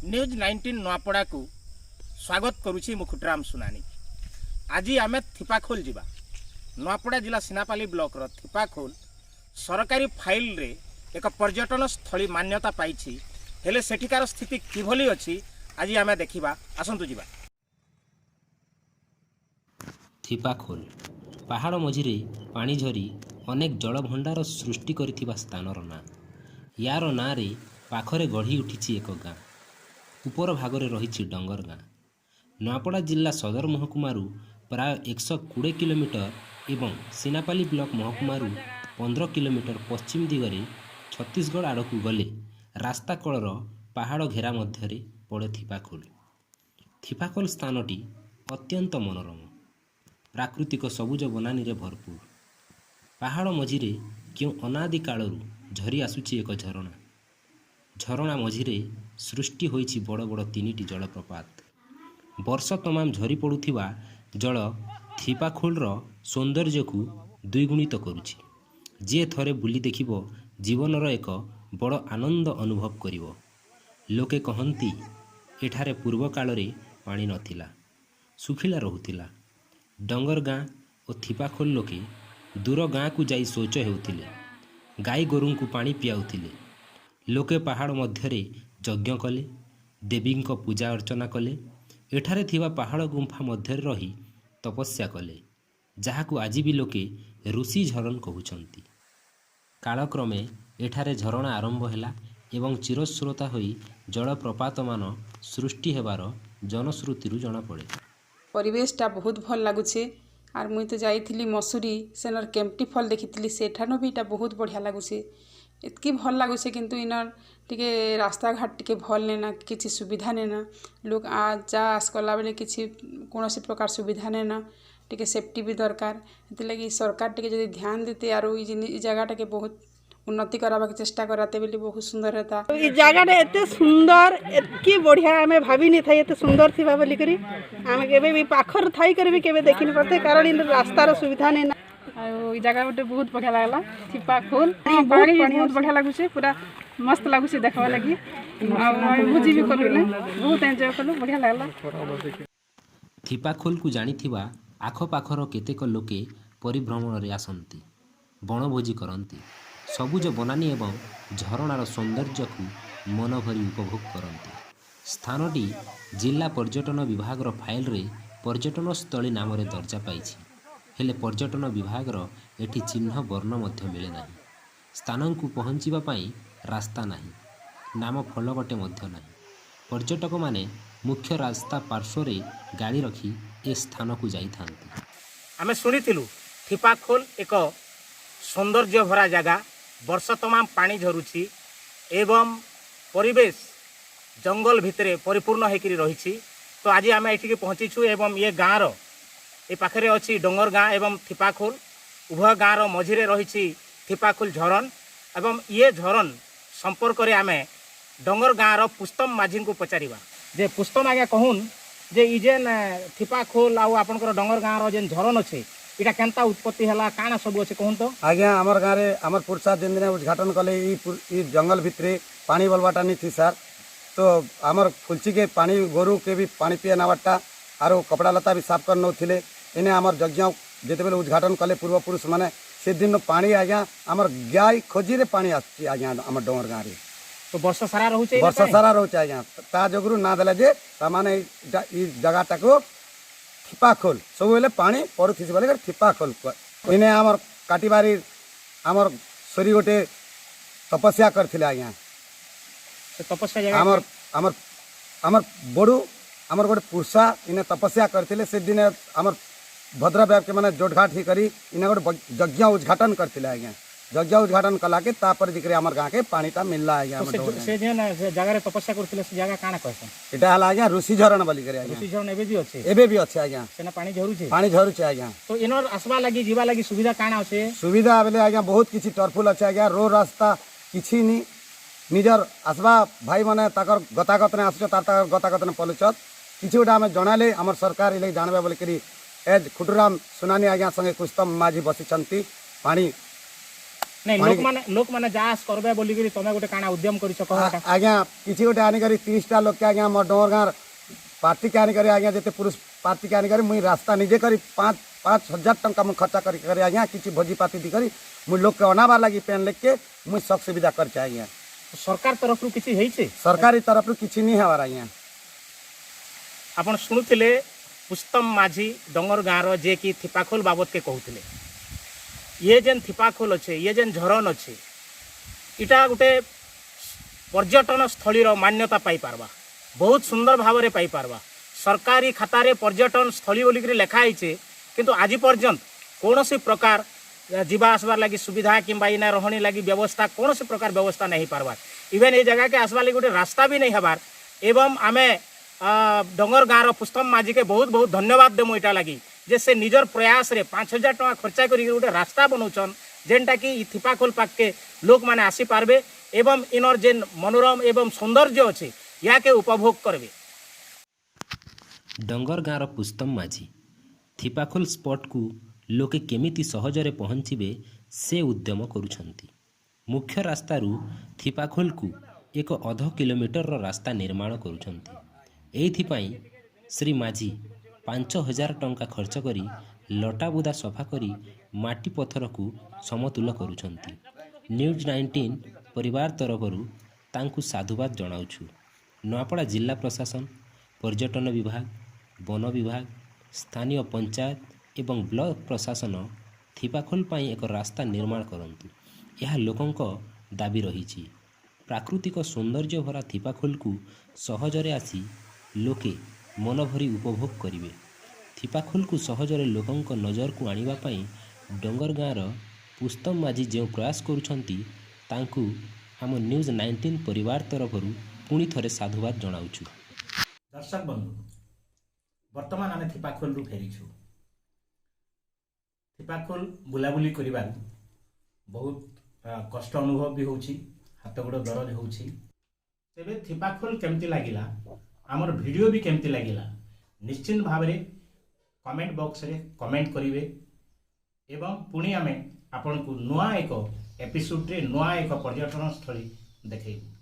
News 19 Nuapada को स्वागत करुछि मु खुटराम सुनानी। आज आम थिपाखोल जीवा नुआपड़ा जिला सिनापाली ब्लॉक रो थिपाखोल सरकारी फाइल रे एक पर्यटन स्थली मान्यता पाइछि। हेले सेठिकार स्थिति किभली अछि आज आम देखिबा, आसंतु जीवा। थिपाखोल पहाड़ मझिरे पानी झरी अनेक जल भंडार सृष्टि करिथिबा स्थानर ना। यार ना रे पाखरे गढ़ी उठिछि एक गाँ। ऊपर भागरे रहिछि डंगर गाँ। नुआपड़ा जिला सदर महकुमारू प्राय 120 किलोमीटर एवं सिनापाली ब्लॉक महकुमारू 15 किलोमीटर पश्चिम दिगरे छत्तीसगढ़ आड़कू गले रास्ता कलर पहाड़ घेरा मध्यरे पड़े थिपाखोल। थिपाखोल स्थानटी अत्यंत मनोरम, प्राकृतिक सबुज बनानी रे भरपूर। पहाड़ मझिरे क्यों अनादि कालरू झरी आसुची एक झरणा। झरणा मझिरे सृष्टि होइछि बड़ बड़ 3टी जलप्रपात। वर्ष तमाम झरी पड़ुथिबा जल थिपाखोल रो सौंदर्य को द्विगुणित करुछि। जे थरे बुली देखिबो जीवनर एक बड़ आनंद अनुभव करिवो। लोके कहंती एठारे पूर्व कालरे पानी नथिला, सुखिला रहुथिला। डंगर गाँ और थिपाखोल लोके दूर गाँ को जाई शौच हेउथिले, गाई गोरू को पानी पियाउथिले। लोके पहाड़ मध्यरे यज्ञ कले, देवी को पूजा अर्चना कले। एठारे थिबा पहाड़ गुंफा मध्यरे रही तपस्या कले, जहाकू आज भी लोके ऋषि झरण कहउछंती। कालक्रमे एठारे झरणा आरंभ हैला एवं चिरस्रोता होई जलप्रपात मान सृष्टि हेबार जनश्रुतिरु जना पड़े। परिवेशटा बहुत भल लगुचे। आर मुई तो जाइथिली मसूरी सेनर केम्प्टी फल देखी सेठानो भी बहुत बढ़िया लगुचे। इतकी भल लगुचे किंतु इनर टिके रास्ता घाट टिके भल नेना, किसी सुविधा नेना। लोग आ जा आस कला बेले किसी कौनसी प्रकार सुविधा नेना, टिके सेफ्टी भी दरकार। लगी सरकार टिके जदि ध्यान देते आरो ई जगह के बहुत उन्नति कराबा चेष्टा कराते बेले बहुत सुंदर रहता। ई जगह एते सुंदर एतकी बढ़िया आमे भाभी नहीं थाई एते सुंदर थिबा बोली करी आमे केबे भी पाखर थाई करी भी केबे देखि नहीं पड़ते, कारण इन रास्तार सुविधा नहीं ना। आ ई जगह गोटे बहुत बढ़िया लागला। थिपाखोल पानी बहुत बढ़िया लागुचे, पूरा मस्त लागुचे देखबा लागि। आ भुजी भी करले बहुत एन्जॉय करलो, बढ़िया लागला। थिपाखोल को जानिथिबा आख पाखर केतेक लोके परिभ्रमण रे आसंती, बनभोजी करंती, सबुज बनानी एवं झरणार सौंदर्य को मन भरी उपभोग करती। स्थानटी जिला पर्यटन विभाग फाइल रे पर्यटन स्थली नाम रे दर्जा पाइछि। हेले पर्यटन विभाग एठी चिन्ह वर्ण मध्य मिले नाही। स्थान को पहुँचीबा पाई रास्ता नाही, नाम फलकटे मध्य नाही। पर्यटक माने मुख्य रास्ता पार्श्व रे गाड़ी रखी ए स्थान को जाई थांती। आमे सुनिथिलु थिपाखोल एक सौंदर्य भरा जगह, वर्ष तमाम पानी झरुछि एवं परिवेश जंगल भितरे परिपूर्ण होकर रही। तो आज आम ये पहुँचीछु एवं ये गाँव रो ये पाखरे अच्छी डंगर गाँ एवं थिपाखोल उभय गाँव रो मझिरे रही थिपाखोल झरण। एवं ये झरण संपर्क रे आमे डंगर गाँव रो पुस्तम माझी को पचारिबा जे पुस्तम आज्ञा कहून जे ई जेन थिपाखोल आउ आपनकर डंगर गाँव रो जेन झरण अच्छे इटा केनता उत्पत्ति हला, काना सब अच्छे कहून तो। आज्ञा आमर गाँव में आमर पुरसा दिन दिन उद्घाटन कले ई जंगल भितरे पानी बलवाटा नहीं थी सर। तो आमर फुलची के पानी गोरु के भी पानी पिए नवाटा आरो कपड़ा लता भी साफ कर नौथिले। इन्हें आमर यज्ञ जिते बेले उद्घाटन कले पूर्वपुरुष मैंने से दिन पानी आज्ञा आमर गाय खोजी रे पानी आसी आज्ञा आमर डोंगर गाँव रे। तो वर्ष सारा रोचे, वर्ष सारा रोचे आज्ञा ता जोगुरु ना देला जे तामाने ई जगहटा को थिपाखोल सब बेले पानी पड़ुथि बोले थिपाखोल। इन्हें आमर काटिबारी आमर सोरी गोटे तपस्या करथिले आज्ञा। तपस्या जगह आमर आमर आमर बड़ू आमर गोटे पुरुषा इन्हें तपस्या करथिले। से दिन आमर भद्र व्याप के माने जोटघाट ही करी इन्हें गोटे यज्ञ उद्घाटन करथिले आज्ञा। यज्ञ उद्घाटन कला के तापर जिकरे आमर गाँ के पानीटा मिलला आज्ञा। से जेन जगह रे तपस्या करथिले से जगह काना कहसन एटा हला आज्ञा ऋषि झरण बोली करे आज्ञा। ऋषि झरण एबे भी अच्छे, एबे भी अच्छे आज्ञा। सेना पानी झरुचे, पानी झरुचे आज्ञा। तो इनर आसबा लागि जीवा लागि सुविधा काना अच्छे? सुविधा बेले आज्ञा बहुत किछि टरफुल अच्छे आज्ञा। रो रास्ता किछि नी, निजर आसबा भाई माने ताकर गतागत ने आसुछ तार गतागत ने पलुचत किछि गोटा आमे जणाले हमर सरकार इले जानबे बोली करी एज खुटराम सुनानी आज्ञा संगे कुस्तम माझी बसिछंती। पानी ନାଇଁ ଲୋକ ମାନେ ଯାଆସ করবে বলিকি তুমি গোটে কাଣା উদ্যম করিছ কহটা आज्ञा किसी गोटे आनिकरी 30टा लोक के आज्ञा मोर डोर गाँव पार्टी के आनिकरी आज्ञा जिते पुरुष पार्टी के आनिकरी मुई रास्ता निजे करी 5,000 टंका मुई खर्चा करी आज्ञा किसी भोजी पाती दी करी मुई लोक के अनाबार लगी पेन लेख के मुई सब सुविधा कर आज्ञा सरकार तरफ किसी ହେଇছে सरकारी तरफ किसी नहीं हवार आज्ञा ଆପଣ ଶୁଣୁଥିଲେ ପୁସ୍ତମ ମାଝୀ ଡଙ୍ଗର ଗାଁର ଯେ କି ଥିପାଖୋଲ ବାବଦକେ କହୁଥିଲେ ये जेन थिपाखोल अच्छे ये जेन झरन अच्छे इटा गोटे पर्यटन स्थलीर मान्यता पाई पारबा बहुत सुंदर भाव में पाई पारबा सरकारी खातारे पर्यटन स्थली बोलिक लेखाई किंतु आज पर्यंत कौन सी प्रकार जीवा आसबार लगी सुविधा किंबा इना रहनी लगी व्यवस्था कौन सी प्रकार व्यवस्था नहीं पारबार इवेन ये जगह के आसबार लगी गोटे रास्ता भी नहीं हबार एवं आमे डंगर गाँव पुस्तम माझी के बहुत बहुत धन्यवाद देमु इटा लगी जे से निजर प्रयास रे 5,000 टका खर्चा करी गोटे रास्ता बनाऊन जेनटा कि थिपाखोल पाक के लोक मैंने आसी पारबे एवं इनर जेन मनोरम एवं सौंदर्य अच्छे या के उपभोग करबे। डंगर गाँवर पुस्तम माझी थिपाखोल स्पॉट को लोके केमिति सहजरे पहुँचे से उद्यम करुछंती। मुख्य रास्तारू थिपाखोल को एक 0.5 किलोमीटर रास्ता निर्माण करुछंती। एइथिपाई श्री माझी 5,000 टंका खर्च करी लटाबुदा सफा करी माटी पत्थर को समतुल करुछंती। न्यूज 19 परिवार तरफरू तांकु साधुवाद जणाउछु। नूआपड़ा जिला प्रशासन पर्यटन विभाग वन विभाग स्थानीय पंचायत एवं ब्लॉक प्रशासन थिपाखोल पाई एक रास्ता निर्माण करंतु यह लोकंक दाबी रही। प्राकृतिक सौंदर्य भरा थिपाखोल को सहजरे आसी लोके मन भरी उपभोग करिवे। थिपाखोल को सहजरे लोकंक नजर को आनिबा पई डंगर गाँवर पुस्तम माझी जो प्रयास करुछंती तांकु आम न्यूज 19 परिवार तरफरू पुणी थरे साधुवाद जणाउछु। दर्शक बंधु वर्तमान आम थिपाखोल रु फेरीछु। थिपाखोल बुलाबुली करिबार बहुत कष्ट अनुभव भी होछि हाथ गोड़ दरज होछि। तेबे थिपाखोल केमती लागिला आमर वीडियो भी केमती लागिला निश्चिंत भाव में कमेंट बॉक्स रे कमेंट करिवे एवं पुणी आमे आपन को नुआ एक एपिसोड रे नुआ एक पर्यटन स्थली देखेबू।